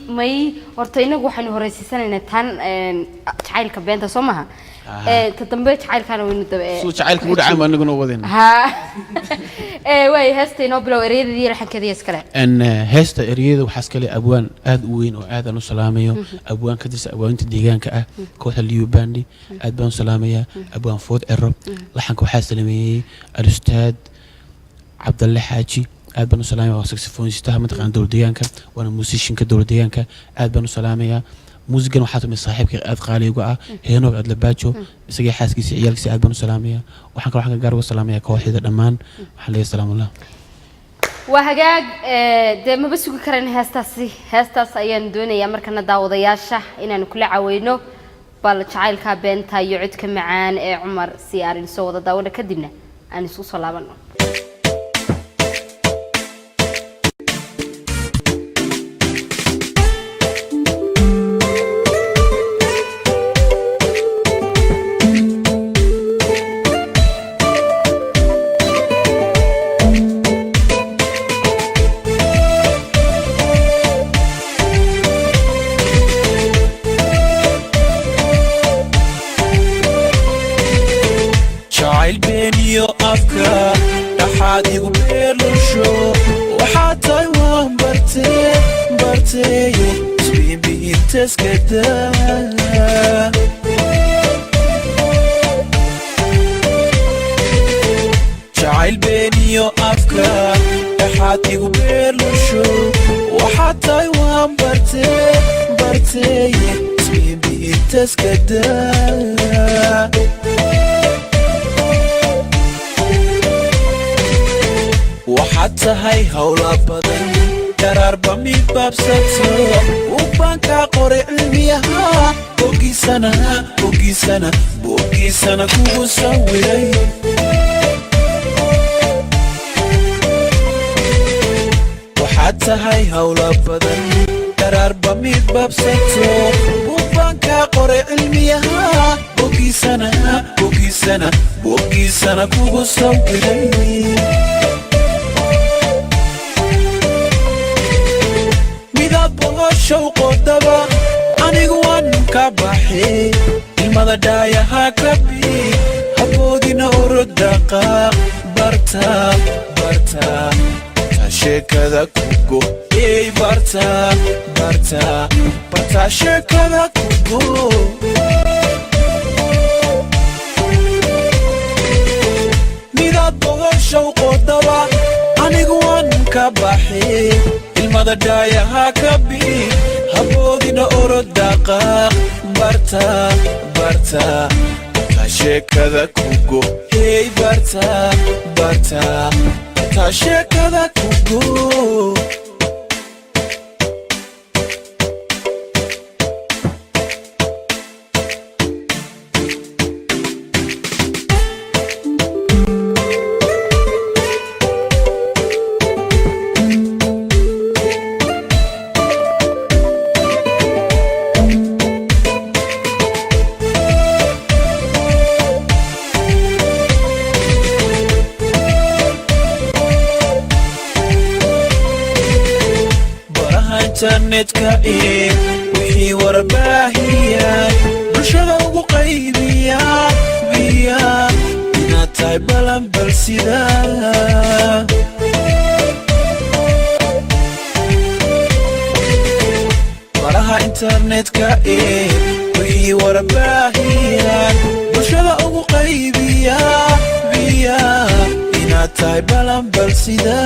may horta inagu waxaan horeysiisanayna tan jacaylka beenta Soomaha tadambe jacaylkana waynu soo jacaylka u dhacay ma anaguna wadeen ha way heesta inoo bilow ereyadii raxankeedii iskale ان heesta ereyada waxa iskale abwaan aad u weyn oo aad aan u salaamayo abwaan ka tirsan abwaanta deegaanka ah kooxda liyo bandi aad baan u salaamaya abwaan food erro laxanka waxa salaamay al-ustaad Abdalla Haji aad baan u salaamaya waa saxophonista mataqaan dowlad deegaanka waana musician ka dowlad deegaanka aad baan u salaamaya muusigan waxa tumay saaxiibkii aad qaali uga ah heenoog aad la baajo isaga xaaskiisa ciyaalkiisa aad baan u salaamaya waxaan gaar uga salaamaya kooxda dhamaan waxa leeyahay salaamullaah وهجاج ده ما بس كرن هستاس أيان دنيا مركنا داودياشة إن نكل عوينه بالشعيل كابين تايعد كمعان عمر سيارين سودا داونا كدمنا أنا سوس الله بنا حادي وبيرلشو وحتى وان برتي سبيبي تسكتا شعيل بيني وأفكار حادي وبيرلشو وحتى وان برتي سبيبي تسكتا وحتى هاي هولا بدن قرار بميت بابساتو وبانكا قرئ المياه بوكي سنة كوكو سويري وحتى هاي هولا بدن قرار بميت بابساتو وبانكا قرئ المياه بوكي سنة كوكو سويري شوق الدبا أنا جوان كبحي المدى دايا هكبي هبودي نور الدقاق برتا تاشيك ذا كوكو إي برتا تاشيك ذا كوكو ميداد بغل شوق الدبا أنا جوان كبحي المدى دايا هكبي هبودي نور الدقاق برتا تاشيك ذا كوكو هي برتا تاشيك ذا كوكو internetka wixii warbaahiya bulshada ugu qaybiya inaad tahay balan bal sida baraha internetka wixii warbaahiya bulshada ugu qaybiya inaad tahay balan bal sida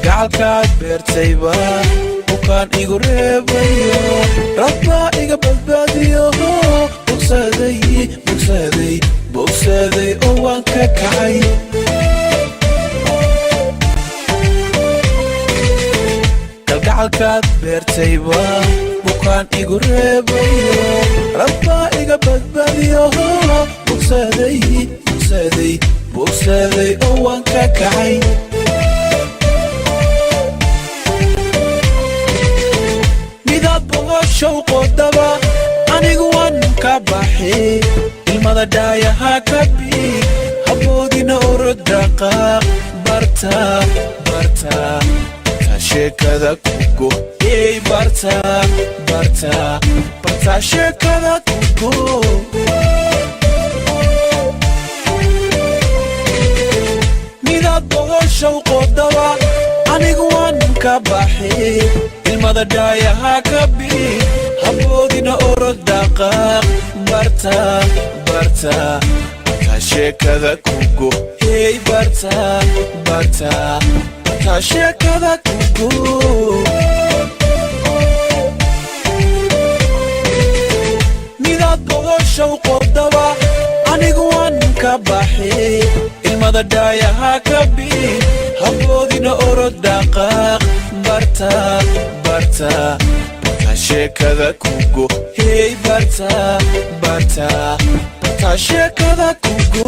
gacalkaad beertayba bukaan igu reebayo rabba iga badbaadiyo bogsaday oo waan ka kacay gacalkaad beertayba bukaan igu reebayo rabba iga badbaadiyo bogsaday oo waan ka kacay شوق الدبا أنا جوان كبحي المدى دايا هكبي هبودي نور الدقاق barta barta sheekada kugo hey barta barta barta sheekada kugo midad boqosha u qodaba anigu waan ka baxay ilmada dhaayaha ka bi haboodina orod dhaqaaq barta barta sheekada kugo hey barta barta sheekada kugo midad boqosha u qodaba anigu waan ka baxay ilmada dhaayaha ka bi haboodina orod dhaqaaq barta barta sheekada kugo hey barta barta sheekada kugo